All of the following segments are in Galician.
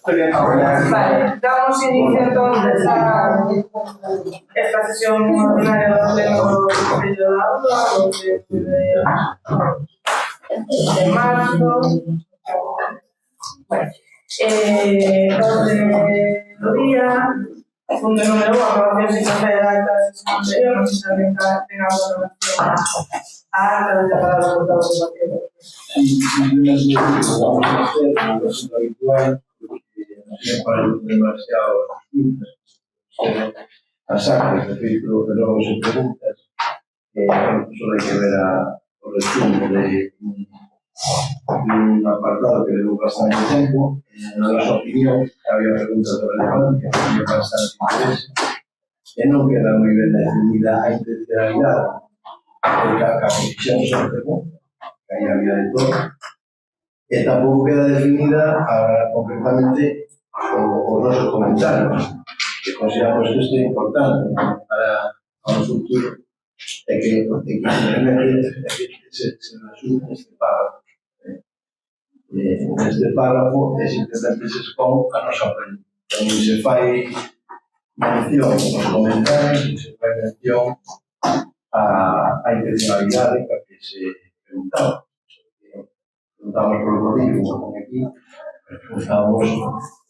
Vale, damos inicio entonces a esta sesión ordinaria del Pleno del Concello da Auga, de marzo. Orde do día, punto número 1, aprobación sin proceder de acta de sesión anterior, no sé si alguien tenga alguna relación a acta de preparar los resultados de la vamos a hacer una cosa habitual, porque no sea para demasiado as actas, de feito, de logo se preguntas, solo hai que ver o resumo de un apartado que levou bastante tempo. Na nosa opinión, había preguntas de relevancia, había bastante interés, e non queda moi ben definida a intencionalidade, porque a posición son preguntas, que aí había de todo, e tampouco queda definida concretamente os nosos comentarios, que consideramos que isto é importante para o futuro, e que simplemente se resume este párrafo. Neste párrafo simplemente se expón a nosa opinión. Tamén se fai mención nos comentarios e se fai mención a intencionalidade que se preguntaba. Preguntamos por o código, como aquí, preguntamos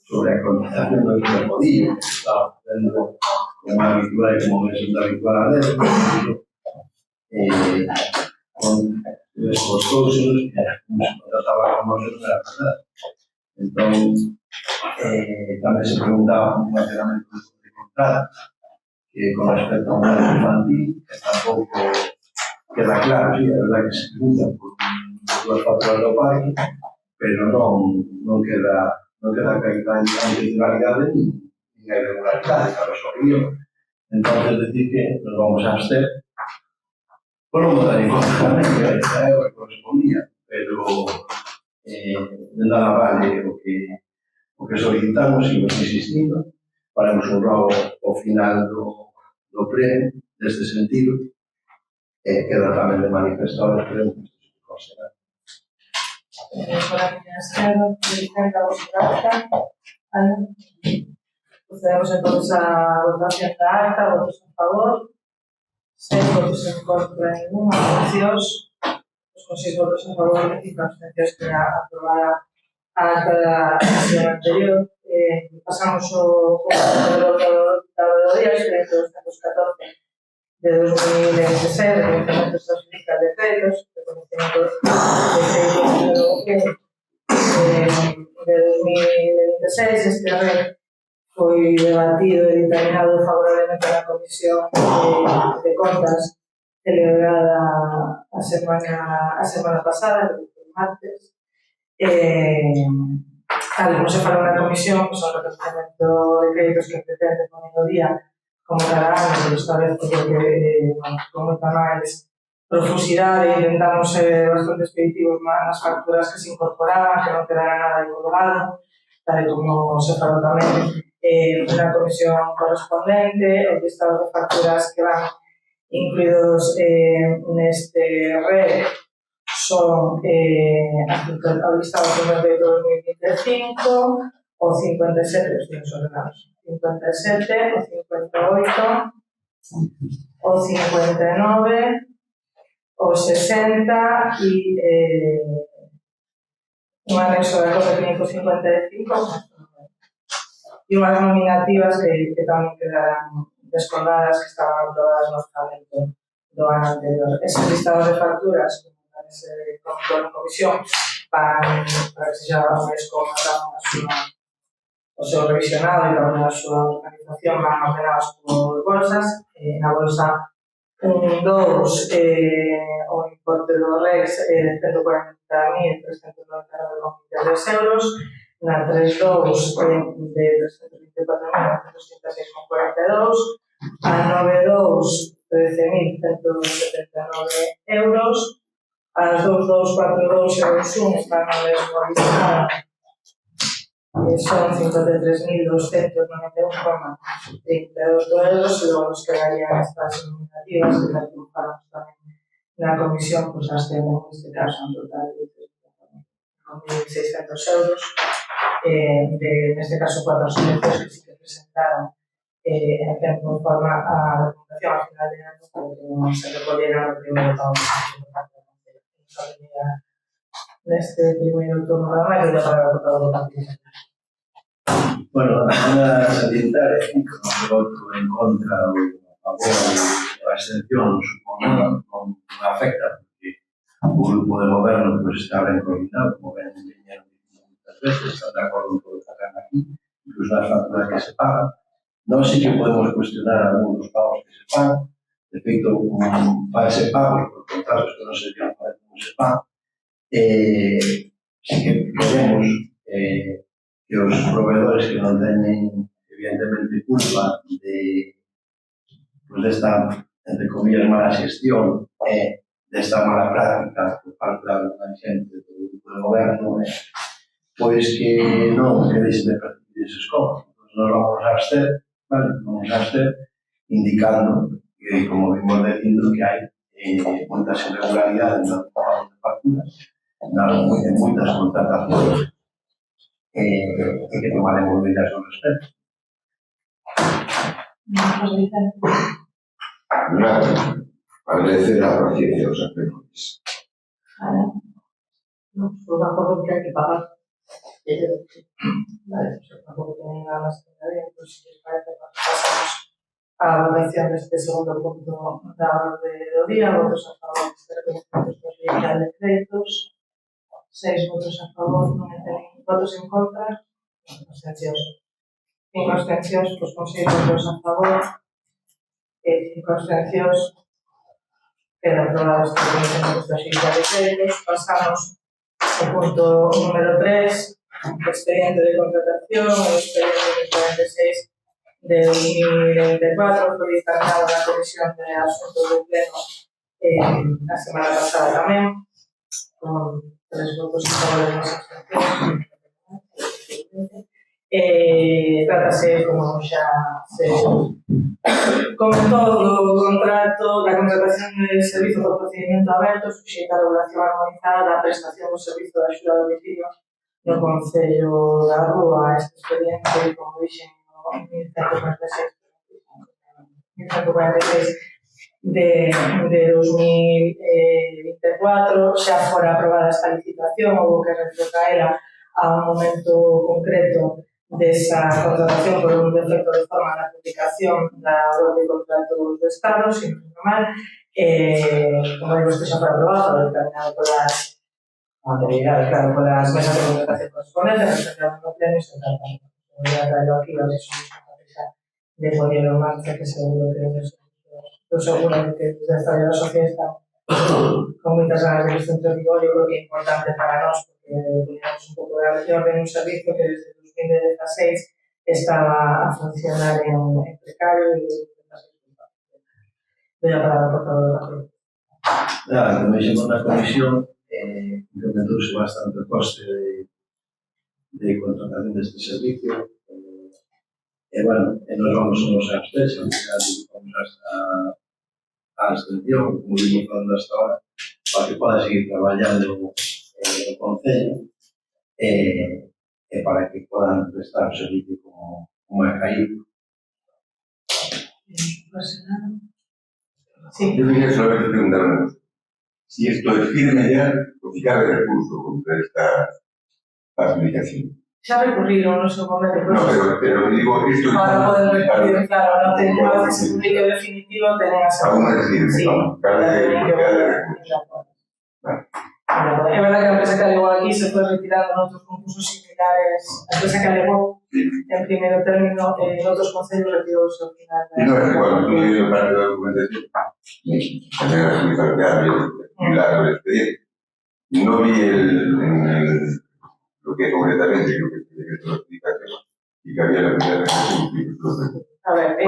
sobre a actualización do código, que estaba facendo como habitual e como resulta habitual a ler, con os cousos que nos contrataba con nosotros era verdade. Entón, tamén se preguntaba un mantenamento de contrato, que con respecto a un modelo infantil, que tampouco queda claro, sí, é verdade que se pregunta por dúas facturas do parque, pero non queda caída en intencionalidade ni a irregularidade, claro, só que entón, decir que nos vamos a abster. Por non votar en contra tamén, que é o que correspondía, pero de nada vale o que solicitamos, seguimos insistindo, faremos un rogo ao final do pleno, neste sentido, e queda tamén de manifestar os plenos que se consideran. Por aquí en esquerda, Vicente, a vosa acta. Procedemos entonces a votación da acta, votos en favor. 6 votos en contra, ninguna, abstencións. Con 6 votos en favor e 5 abstencións que aprobada a acta da sesión anterior. Pasamos o do día, expediente 214 de 2016, de conocimiento extrajudicial de créditos, de conocimiento de 2016. Este red foi debatido e determinado favorablemente na Comisión de Contas celebrada a semana pasada, el martes. Tal como se falou na Comisión, son o reconocimiento de créditos que pretende poner no día como cada ano, pero esta vez porque con moita máis profusidade intentamos ser bastante expeditivos nas facturas que se incorporaban, que non quedara nada colgado, tal como se falou tamén na comisión correspondente. Os listados de facturas que van incluídos neste REC son o listado de 2025, o 57, os tienes ordenados, 57, o 58, o 59, o 60 e un anexo de cosa 555, e unhas nominativas que tamén quedarán descolgadas, que estaban aprobadas no orzamento do ano anterior. Eses listados de facturas, como tamén se comentou na comisión, para que se xa máis como o seu revisionado e tamén a súa organización van ordenadas por bolsas. Na bolsa 1, 2, o importe do REX de 140.399,23 euros, na 3.2 de 324.906,42, a 9.2 13.179 euros, as 2.242 e 2.1 están na mesma lista, son 53.291,38 euros, e logo nos quedarían estas nominativas que las dibujaron tamén na comisión, pues as temos neste caso en total de 3.600 euros, neste caso, 4 asociacións que sí que presentaron en tempo e forma a documentación ao final de ano, porque non se recolleran no primeiro pago por parte da Consellería. Neste primeiro turno da máis, voy a pagar por todo o partido. Bueno, a salientar aquí que o voto en contra ou a favor ou a excepción non afecta, porque o grupo de goberno está ben coordinado, como ben viñeron muchas veces, está de acordo con todo o que hagan aquí, incluso as facturas que se pagan. Nós sí que podemos cuestionar algún dos pagos que se pagan. De feito, fanse pagos por contratos que non se deben fazer como se pagan. Sí que queremos que os proveedores que non teñen, evidentemente, culpa desta, entre comillas, mala xestión e desta mala práctica por parte da xente do grupo de goberno, pois que non deixen de percibir eses cobros. Nos vamos a abster, vale? Vamos a abster indicando que, como vimos dicindo, que hai moitas irregularidades no pago de facturas, en moitas contratacións, e que tomaremos medidas ao respecto. Agradecer a paciencia dos acreedores. No, por acuerdo que hay que pagar. Vale, pues tampoco tienen nada más que añadir, pues si les parece, pasamos a la votación de este segundo punto da orde do día. Votos a favor deste reconocimiento social de créditos, 6 votos a favor, non ten votos en contra, abstencións. 5 abstencións, pues con 6 votos a favor e 5 abstencións, queda aprobado este reconocimiento social de créditos. Pasamos ao punto número 3, expediente de contratación, el expediente 46 de 2024, foi dictaminado na Comisión de Asuntos do Pleno a semana pasada tamén, con 3 votos a favor e 2 abstencións. Trátase, como xa se comentou, do contrato da contratación de servizo por procedimento aberto, suxeita a regulación armonizada da prestación do servizo de axuda a domicilio no Concello da Rúa. Este expediente, como dixen, no 1146 de 2024, xa fora aprobada esta licitación, houve que retrotraela a un momento concreto desa contratación por un defecto de forma na publicación da web de contratos do Estado, sin normal, como digo, isto xa foi aprobado, determinado polas anterioridade, claro, polas mesas de contratación correspondentes, respectando no pleno e se trata de traerlo aquí, a ver se somos capaces de ponerlo en marcha, que seguro que estou segura de que desde esta vida social están con moitas ganas de que isto entre rigor. Eu creo que é importante para nós, porque teníamos un pouco de orden un servicio que desde 2016 estaba a funcionar en precario e voy a parar por todo o rato. Como dixemos na comisión, incrementouse bastante o coste de contratación deste servicio. Bueno, nos vamos a abstención, vamos a abstención, como vimos falando hasta ahora, para que poda seguir traballando no Concello e para que podan prestar o servicio como é caído. Sí. Yo quería solamente preguntarme si esto es firme ya o si cabe recurso contra esta aplicación. Xa recurriron no seu momento. No, pero digo, esto es... Ahora poden recurrir, claro, no ten unha vez ese publico definitivo, tenen a ser... Aún no es firme, sí, ¿no? Cabe recurso. É verdad que a empresa que alegou aquí se foi retirando noutros concursos similares. A empresa que alegou en primeiro término en outros concellos retirouse ao final. Y no es que cuando estuve viendo parte de la documentación, también era muy familiar, muy largo el expediente. No vi lo que concretamente creo que tiene que ser la explicación y que había la primera explicación. A ver, sí,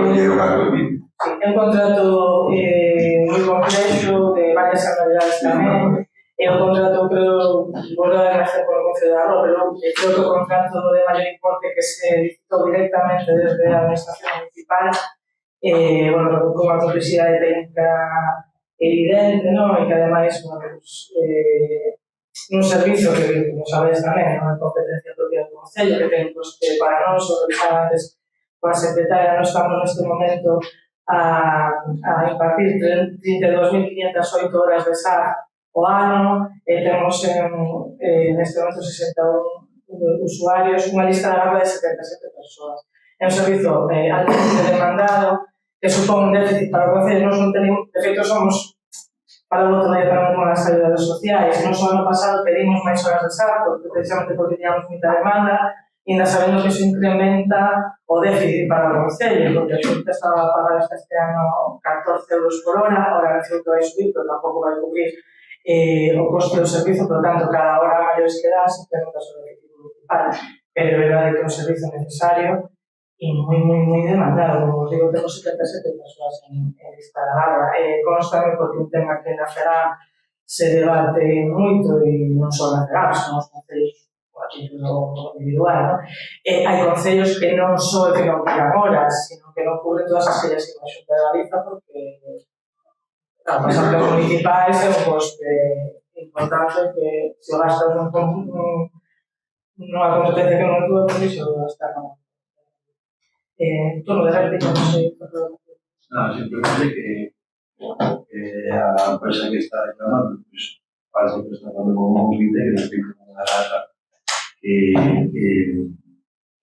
é un contrato moi complexo, de varias anualidades tamén. É un contrato, creo, volvo a agradecer por o Concello da Rúa, pero creo que o contrato de maior importe que se licitou directamente desde a administración municipal, bueno, con unha complexidade técnica evidente, non? E que ademais, bueno, un servizo que, como sabedes tamén, non é competencia propia do Concello, que ten, pues, para nós, o que estaba antes coa secretaria, nós estamos neste momento a impartir 32.508 horas de SAR o ano, temos neste momento 61 usuarios, unha lista de agua de 77 persoas. É un servizo altamente demandado, que supón un déficit para o Concello. Nós non tenemos, de feito, somos para o outro día tamén con as ayudas sociais. Nós o ano pasado pedimos máis horas de SAR, precisamente porque teníamos moita demanda, e ainda sabendo que iso incrementa o déficit para o Concello, porque a Xunta estaba a pagar este ano 14 euros por hora, ahora creo que vai subir, pero tampouco vai cubrir o coste do servizo, por tanto, cada hora maiores que dá se incrementa o déficit municipal. Pero é verdade que é un servizo necesario e moi demandado. Como os digo, temos 77 persoas en lista de agua. Constame porque un tema que na FERAM se debate moito, e non só na FERAM, son os concellos a título individual, ¿no? Hai concellos que non só que non pagan horas, sino que non cubren todas as que lles iba a Xunta de Galiza, porque as arcas municipais é un coste importante que se o gastas nunha competencia que non túa, pois iso gastar non. Turno de réplica, non sei. Simplemente que a empresa que está reclamando, pues parece que está dando como un criterio respecto a una data que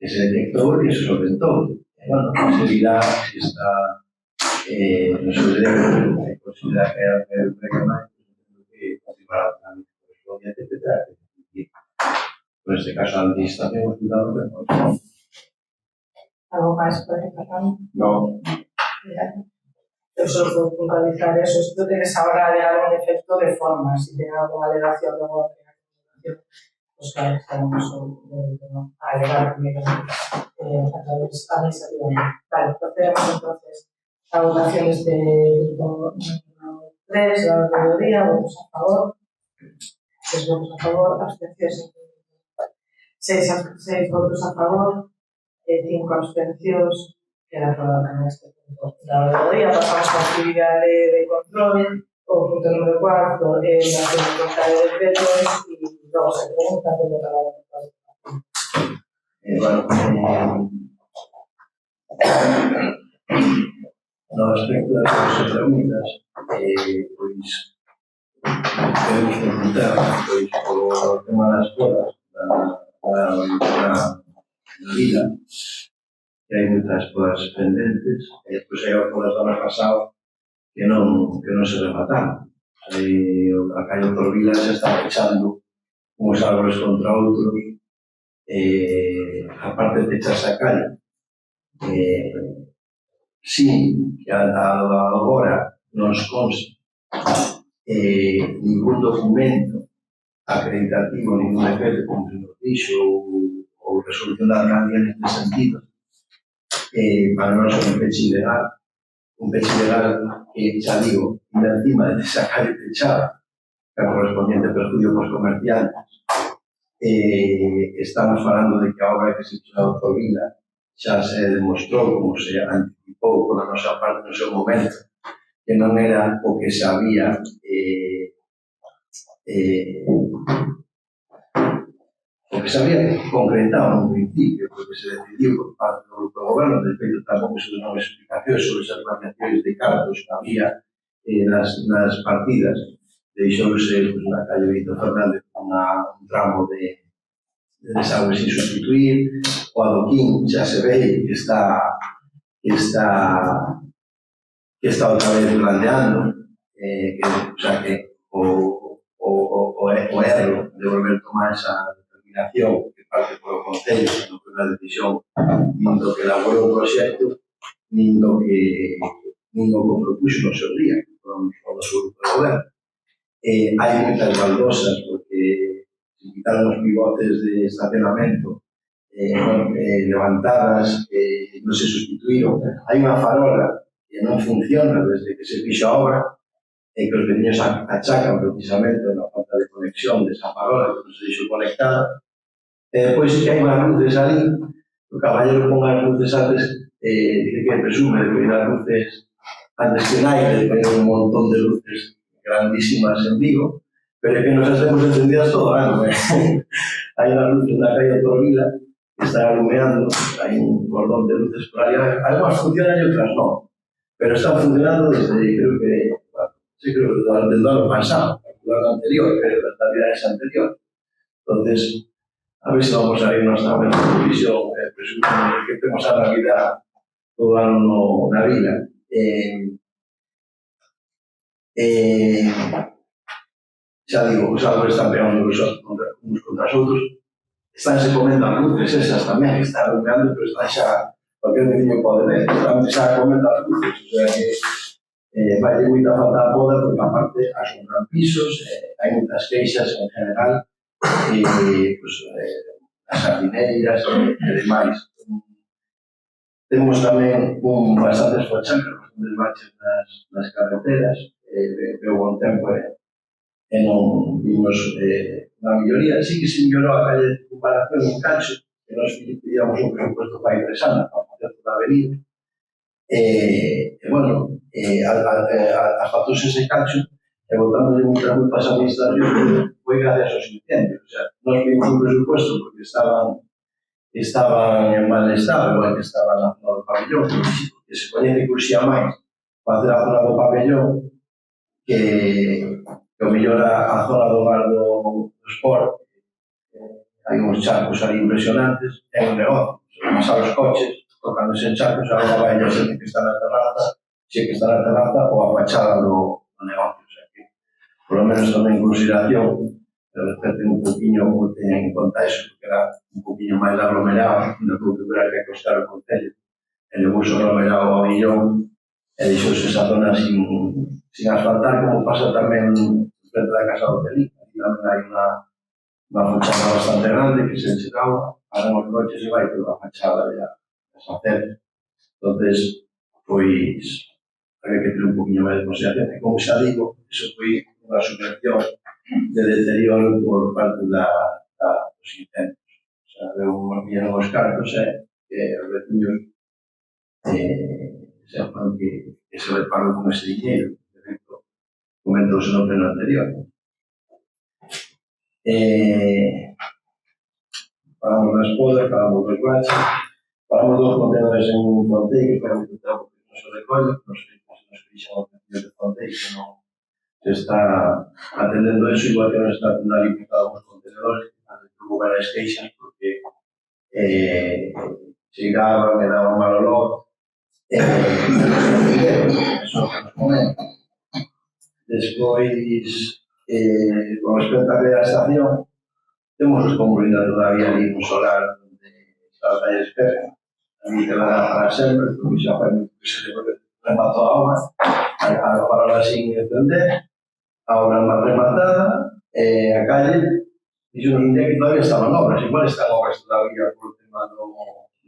se detectó y se solventó. Bueno, se dirá si está no se debe considerar que hay un reclamante que continuará el correspondiente, etc. En este caso, la administración hemos cuidado de nosotros. Algo máis por aí, Fernando? No. Eu só vou puntualizar eso. Isto tenes agora de algún efecto de forma. Si ten alguna alegación de alguna alegación, pues claro, estaremos a alegar primeiro a través administrativamente. Vale, procedemos entonces a votación deste punto 3, la mayoría, votos a favor. 6 votos a favor, abstencións. 6 votos a favor, 5 abstencións. Queda aprobado tamén este punto da maioría. Pasamos a actividade de control, o punto número 4, la pregunta de decretos, e logo se pregunta pelo traballo de participación. No aspecto das preguntas, pois queremos preguntar polo tema das escolas da vida, que hai moitas escolas pendentes, e depois hai escolas do ano pasado que non se remataron. A calle Torvila se está pechando uns árboles contra outros, aparte de pecharse a calle, sin que agora nos conste ningún documento acreditativo, ningún decreto, como se nos dixo, ou resolución da alcaldía neste sentido, para nós é un peche ilegal que, xa digo, ainda encima de esa calle pechada, que é correspondiente perjuicio pos comerciantes. Estamos falando de que a obra que se fixo na Autovila xa se demostrou, como se anticipou por a nosa parte no seu momento, que non era o que se había concretado no principio, porque se decidiu por parte do grupo de goberno. De feito, tampouco se non explicacións sobre esas variacións de cartos que había nas partidas. Deixouse na calle Benito Fernández un tramo de desagüe sin sustituir. O adoquín xa se ve que está outra vez planteando, o sea que o erro de volver a tomar esa determinación que parte polo Concello, no que unha decisión nin do que elaborou o proxecto, nin do que propuxo no seu día, con o seu grupo de goberno. Hai moitas baldosas, porque se quitaron os pivotes de estacionamento levantadas, non se sustituíron. Hai unha farola que non funciona desde que se fixo a obra, e que os veciños achacan precisamente na falta de conexión desa farola que non se deixou conectada. Depois sí que hai unhas luces ali, o caballero pon as luces antes, dice que presume de poñer as luces antes que naire, de poñer un montón de luces grandísimas en Vigo, pero é que nos as temos encendidas todo o ano. Hai unhas luces na calle de Torvila está alumeando, hay un cordón de luces por ahí, algunas funcionan y otras no, pero están funcionando desde, creo que, bueno, sí, creo que desde el año pasado, el año anterior, pero la realidad es anterior. Entonces, a ver si vamos a irnos tamén na televisión, presumimos que temos a Navidad todo ano na vila. Xa digo, os árboles están pegando uns contra os outros, estánse comendo as luces esas tamén, que están alumeando, pero están xa, cualquier veciño pode ver, están xa comendo as luces, o sea que vai ter moita falta a poda, porque aparte asombran pisos, hai moitas queixas en general, pues, as jardineiras e demais. Temos tamén bastantes fochancas, bastantes baches nas carreteras, veo bon tempo e non vimos unha melloría. Sí que se mellorou a calle de comparación en Cacho, que nos pedíamos un presupuesto para ir presando, para facer toda a avenida. Bueno, asfaltouse ese Cacho e botamos moitas culpas a administración, foi gracias aos incendios. O sea, nos pedimos un presupuesto porque estaban en mal estado, igual que estaban na zona do pabellón, que se coñece que urxía máis facer a zona do pabellón que o mellor a zona do bar do Sport. Hai uns charcos ali impresionantes, é un negocio, pasar os coches, tocándose en charcos, agora vai a xente que está na terraza, xe que está na terraza ou a fachada do negocio. O sea que, por lo menos tamén en consideración, pero despois ten un poquinho, ten en conta eso, porque era un poquinho máis aglomerado, no que tuviera que acostar o concello, e levou o aglomerado ao millón, e deixouse esa zona sin asfaltar, como pasa tamén frente da casa do Pelín. Aquí tamén hai unha fachada bastante grande que se enxergaba, paran os coches e vai toda a fachada ya a facer. Entonces, pois, había que ter un poquinho máis de consideración, e como xa digo, iso foi unha subvención de deterioro por parte dos incendios. O sea, vieron os cartos que os veciños sepan que se vai pagar con ese dinheiro. De feito, comentouse no pleno anterior. Falamos das podas, falamos dos baches, falamos dos contenedores en Fontei, que foi moito tempo que non se recolle, nos fixan o contenedor de Fontei, que non se está atendendo eso, igual que nos está atendendo ali por cada uns contenedores, que hubo varias queixas, porque chegaban e daban mal olor, eso nos comenta. Despois, con respecto á da estación, temos os comunidades todavía ali no solar onde está a taller espejo, ali quedará para sempre, porque xa fai moito que se rematou a obra, a parola sin entender, a obra máis rematada, a calle, dixo un día que todavía estaban obras, igual están obras todavía por o tema de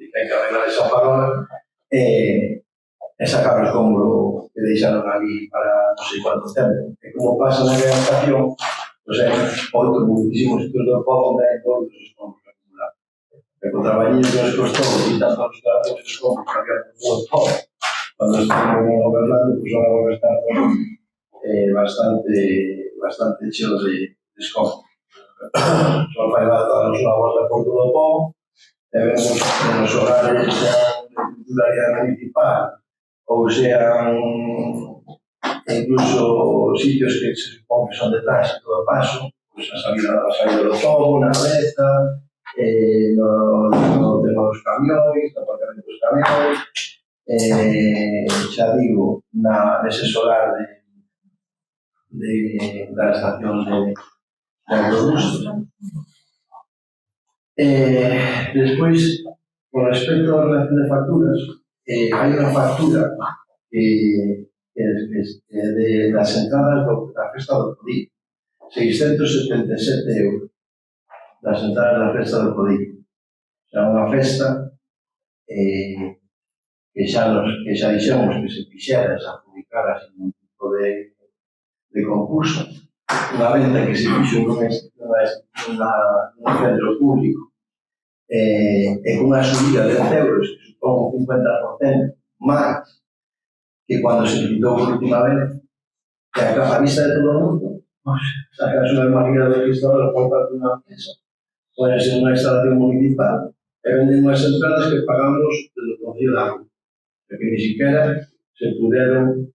que hai que arreglar esa parola, e sacar o escombro que deixaron ali para non sei quanto tempo. E como pasa na estación, pois hai outros muitísimos sitios do povo onde hai todos os escombros acumulados. E con traballiño que nos costou quitar todos os escombros que había por todo o povo, cando estamos gobernando, pois agora volve a estar bastante cheo de escombros. Só fai darnos unha volta por todo o povo e vemos que nos hogares sean de titularidade municipal ou sean incluso sitios que se supón que son de tránsito de paso, pois a saída do povo, na reta, no tema dos camións, no aparcamento dos camións, xa digo, nese solar da estación de autobuses. Despois, con respecto á relación de facturas, hai unha factura das entradas da festa do Codillo, 677 euros das entradas da festa do Codillo. O sea, unha festa que xa dixemos que se fixera, se adjudicara sin ningún tipo de concurso, unha venta que se fixo nun centro público e cunha subida de 10 euros que supón un 50% máis que cando se quitou por última vez, que a vista de todo o mundo, sacas unha máquina de registrador por parte dunha empresa, pones en unha instalación municipal E venden unhas entradas que pagamos do Concello de Auga, que ni siquiera se puderon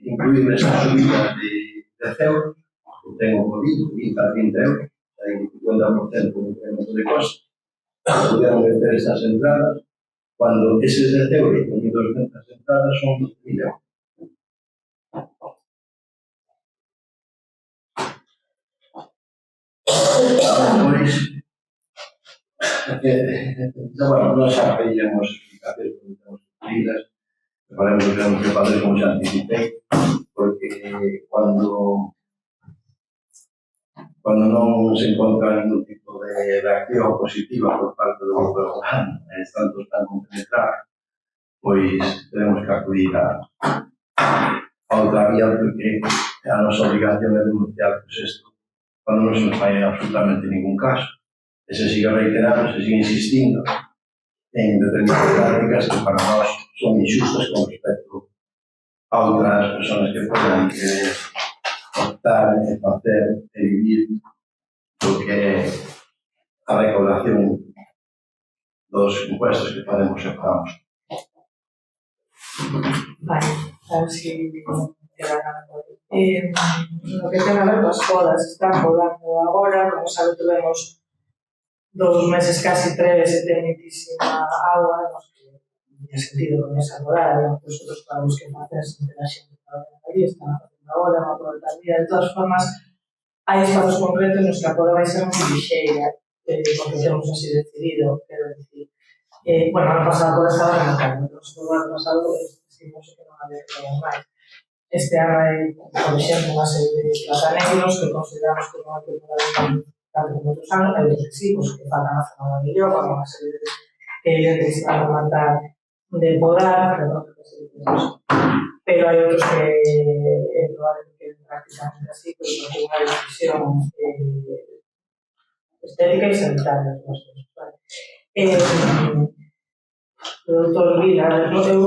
incluir nesas subidas de 10 euros, que tengo podido, 20 a 30 euros, hay un 50% de incremento de coste, pudieron meter esas entradas, cuando eses 10 euros con 1.200 entradas son 12.000 euros. Bueno, nós xa pedíamos explicacións, porque temos lidas, faremos o que temos que fazer, como xa anticipei, porque cando non se encontra ningún tipo de reacción positiva por parte do goberno, tanto están compenetrados, pois tenemos que acudir a outra vía, porque a nosa obligación é denunciar isto cando non se nos fai absolutamente ningún caso. E se sigue reiterando, se sigue insistindo en determinadas prácticas que para nós son injustas con respecto a outras persoas que poden optar e facer e vivir do que é a recaudación dos impuestos que podemos e pagamos. Vale, a ver si queda nada por aí. No que ten a ver coas podas, están podando agora, como sabe, tuvemos 2 meses, casi 3, de mitísima agua, nos que tiña sentido con esa podada, e nosotros para os que facer sempre a xente que trabalha ali, están facendo agora, unha poda tardía. De todas formas, hai espazos concretos nos que a poda vai ser moi lixeira, porque temos así decidido, quero dicir. Bueno, ano pasado a poda estaba rematando, o ano pasado estimamos que non había que pagar máis. Este ano hai, por exemplo, unha serie de plataneiros que consideramos que non hai que pagar tanto como outros anos, hai outros que sí, que faltan a zona de millón, con unha serie de que se van a matar de podar, pero hai outros que é probable que prácticamente así, pero non hai unha decisión estética e sanitaria. O doutor Vila, eu non sei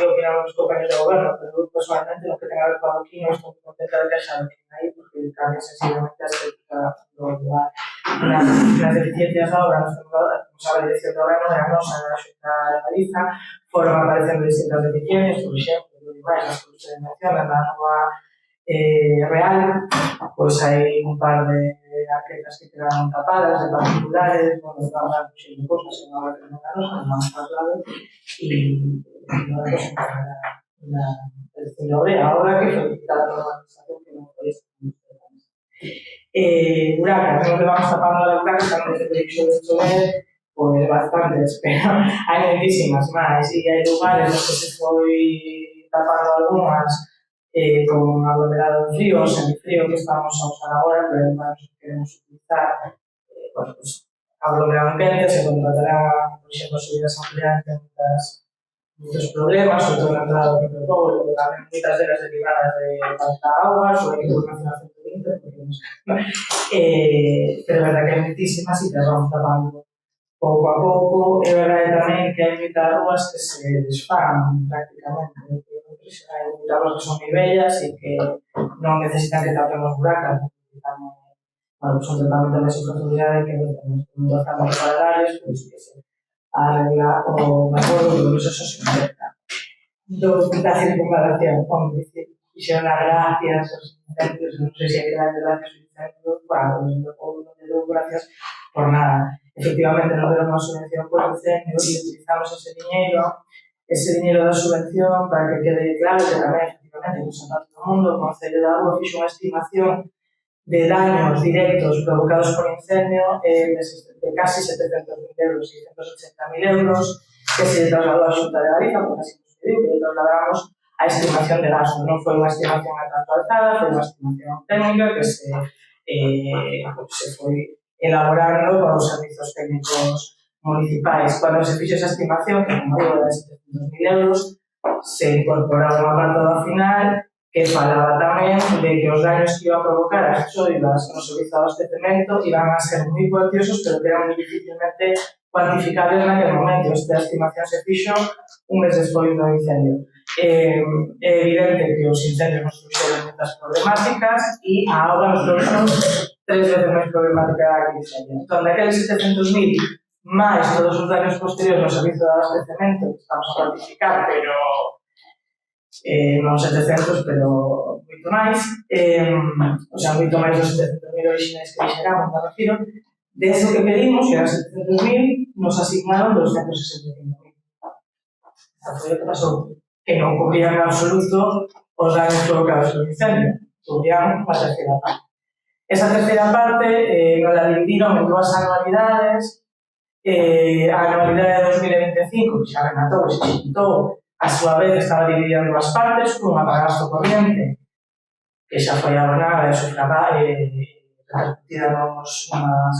que opinan os compañeros de goberno, pero eu personalmente, no que ten a ver con aquí, non estou contenta de que xa non ten aí, porque cambia sensiblemente a estética do lugar. Nas deficiencias da obra, como sabe, a dirección do goberno é a nosa, a Xunta de Galiza, foron aparecendo distintas deficiencias, por exemplo, as que se mencionan na nova real, pois hai un par de arquetas que quedaron tapadas, de particulares, bueno, van a dar muchísimas cosas, en obra que non é nosa, non vamos traslado, e non é cosa que na dirección de obra, ahora que felicitar a normalización que non foi esta. Buracas, non que vamos tapando a buracas, tamén desde que dixo de chover, pois bastantes, pero hai moitísimas máis, e hai lugares onde se foi tapando algunhas con aglomerado frío, semifrío que estamos a usar agora, pero además queremos utilizar pues, aglomerado quente, se contratará, por exemplo, subidas ampliantes, muchos problemas, sobre todo na entrada do propio povo, porque tamén moitas delas derivadas de falta de agua, sobre que información a 120, porque non sei. Pero é verdad que hai moitísimas e que as vamos tapando pouco a pouco. É verdade tamén que hai moitas ruas que se desfan prácticamente, hai moitas ruas que son moi bellas e que non necesitan que tapemos buracas, necesitan, bueno, son totalmente máis en profundidade que non estamos paralelares, pois que se arregla o mejor do uso sospeita. Da circunvalación, como dicir, fixeron as gracias aos incendios, non sei se hai que dar gracias aos incendios, bueno, non deu gracias por nada. Efectivamente, nos deron unha subvención por incendio e utilizamos ese diñeiro da subvención para que quede claro que tamén, efectivamente, que son todo o mundo, o Concello de Auga fixo unha estimación de daños directos provocados por incendio de casi 700.000 euros, 680.000 euros, que se trasladou a Xunta de Galiza, porque así nos pediu, que trasladamos a estimación de gasto. Non foi unha estimación a tanto alzada, foi unha estimación técnica que se foi elaborando con os servizos técnicos municipais. Cando se fixo esa estimación, que como digo, de 700.000 euros, se incorporaba unha parte ao final que falaba tamén de que os daños que iba a provocar as choivas no servizo de abastecemento iban a ser moi cuantiosos, pero que eran moi dificilmente cuantificables naquele momento. Esta estimación se fixo un mes despois do incendio. É evidente que os incendios nos trouxeron moitas problemáticas e a auga nos trouxeron 3 veces máis problemática que incendio. Entón, daqueles 700.000, máis todos os daños posteriores no servizo de abastecemento que estamos a cuantificar, pero non 700, pero moito máis, o sea, moito máis dos 700.000 orixinais que dixeramos, me refiro, de eso que pedimos, que eran 700.000, nos asignaron 265.000. Esta foi o que pasou, que non cubrían en absoluto os daños provocados polo incendio, cubrían a terceira parte. Esa terceira parte nos la dividiron en dúas anualidades. A anualidade de 2025, que xa rematou, se xuntou, a súa vez estaba dividida en dúas partes, unha para gasto corriente, que xa foi abonada e sufragada repartida nas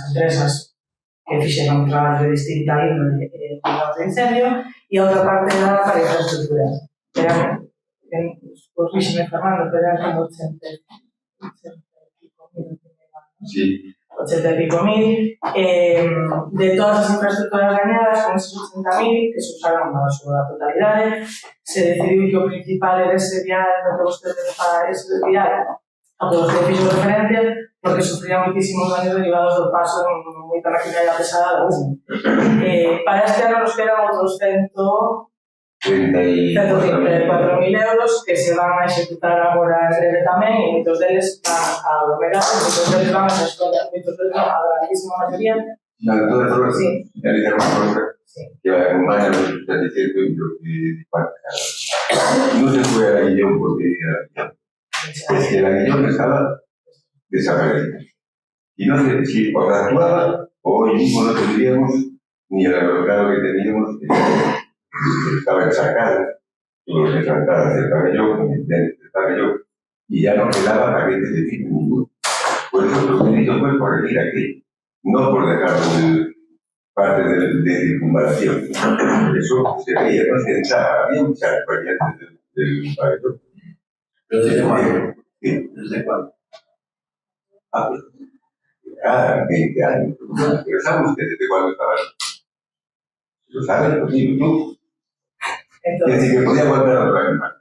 empresas que fixeron un traballo de distinta índole de incendio, e a outra parte era para infraestructuras. Eran, corríxeme, Fernando, pero eran como 80 y pico mil, de todas as infraestructuras dañadas, con esos 80.000 que se usaron na súa totalidade, se decidiu que o principal era ese vial, no que vostedes fa ese vial, a todos os que fixo referencia, porque sufrían muitísimos daños derivados do paso en moita maquinaria pesada da UME. Para este ano nos quedan outros 134.000 euros que se van a executar agora en breve tamén, e moitos deles van a aglomerar, moitos deles van a escolar, moitos deles van a grandísima maioría. No, entonces, Sí. realizar una cosa que acompaña lo que está diciendo y lo que no se fue al guión porque es que el guión estaba desaparecido. Y no sé si o actuaba o hoy mismo no tendríamos ni el alocado que teníamos, estaba ensacado, todo lo que saltaba del pabellón, y ya no quedaba paquetes de firme ninguno. Pues lo que hizo fue corregir aquí, no por dejar parte de circunvalación. Eso se veía, no se pensaba, había muchas variantes del pabellón. ¿Desde cuándo? Sí. ¿Desde cuándo? Ah, pues, cada 20 años. Pero ¿saben ustedes desde cuándo estaba? ¿Lo saben? Lo digo tú. Es decir, que podía aguantar otra vez más.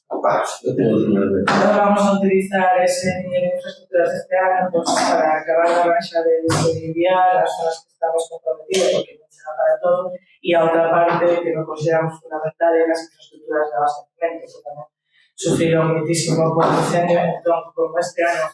Ahora vamos a utilizar ese dinero de infraestructuras de este año pues, para acabar la mancha de vial, las zonas que estamos comprometidas, porque no será para todo, y a otra parte que no consideramos fundamental en las infraestructuras de abastecimiento, que también sufrieron muchísimo por el incendio. Entonces, como este año,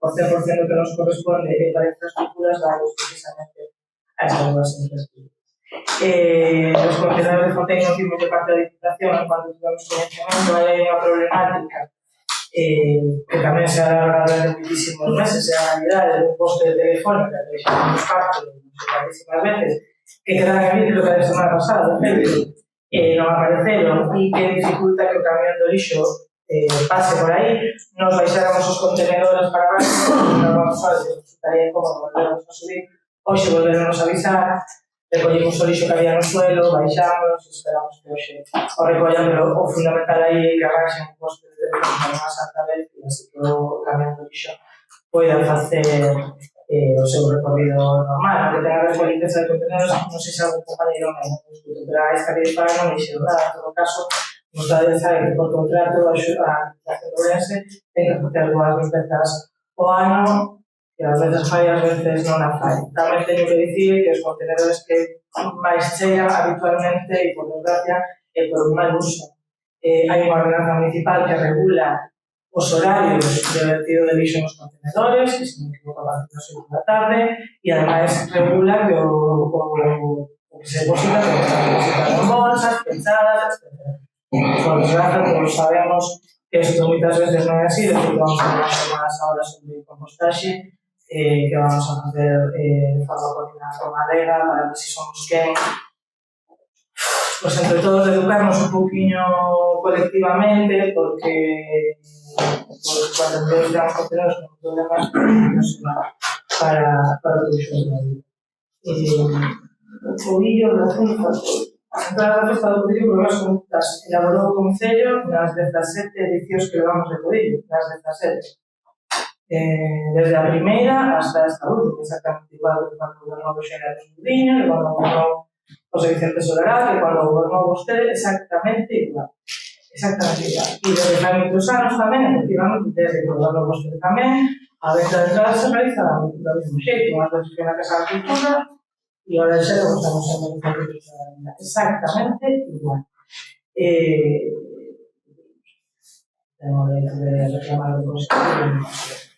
por 100% que nos corresponde para infraestructuras, vamos precisamente a estas nuevas infraestructuras. Los contenedores de Fontaine no fuimos de parte de la Diputación cuando tuvimos conocimiento, hay una problemática que tamén se ha alargado en muchísimos meses, en realidad, de un poste de telefónica que llevamos parte muchísimas veces, que quedan en vídeo que la semana pasada, non apareceron e que dificulta que o camión do lixo pase por aí. Nos baixáramos os contenedores para abaixo, non vamos a ver, estaría como volvernos a subir. Hoxe volveremos a avisar, recollimos o lixo que había no suelo, baixamos e esperamos que hoxe o recollan, pero o fundamental aí é que arranxen un poste de teléfono máis alta vez e así que o camión do lixo poida facer o seu recorrido normal, que tenga que ver con limpeza de contenedores. Non sei se algún compañeiro me discute, pero a esta que para non me dixeron nada. En todo caso, nos da de saber que por contrato a Administración de Ourense ten que facer dúas limpezas ao ano, que ás veces fai, ás veces non a fai. Tamén teño que dicir que os contenedores que máis chegan habitualmente, e por desgracia, é por un mal uso. Hai unha ordenanza municipal que regula os horarios de vertido de lixo nos contenedores, que se me equivoco a partir das 6 da tarde, e ademais regula que o que se deposita en bolsas, pensadas, etc. Por desgracia, todos sabemos que isto moitas veces non é así, de que vamos a ter semanas ahora sobre compostaxe, que vamos a facer farmacolina con madera para ver se somos quen. Pues entre todos educarnos un poquinho colectivamente, porque cuando empezamos a tener los problemas no se va para todo eso. O Covillo, na Junta, a entrada da festa do Covillo, problemas contas, elaborou o Concello nas 17 edicións que levamos de Covillo, nas 17. Desde a primeira hasta esta última, exactamente igual que cuando gobernou o Xeral de Mudiño, cuando gobernou José Vicente Solerá, que cuando gobernou vostede, exactamente igual. Exactamente igual. E desde hai moitos anos tamén, efectivamente, desde que gobernnou vostede tamén, a venta de entradas se realiza do mesmo xeito, unhas veces que na Casa da Cultura, y ahora el cerro estamos en el exactamente igual. Tengo que reclamar el consejo.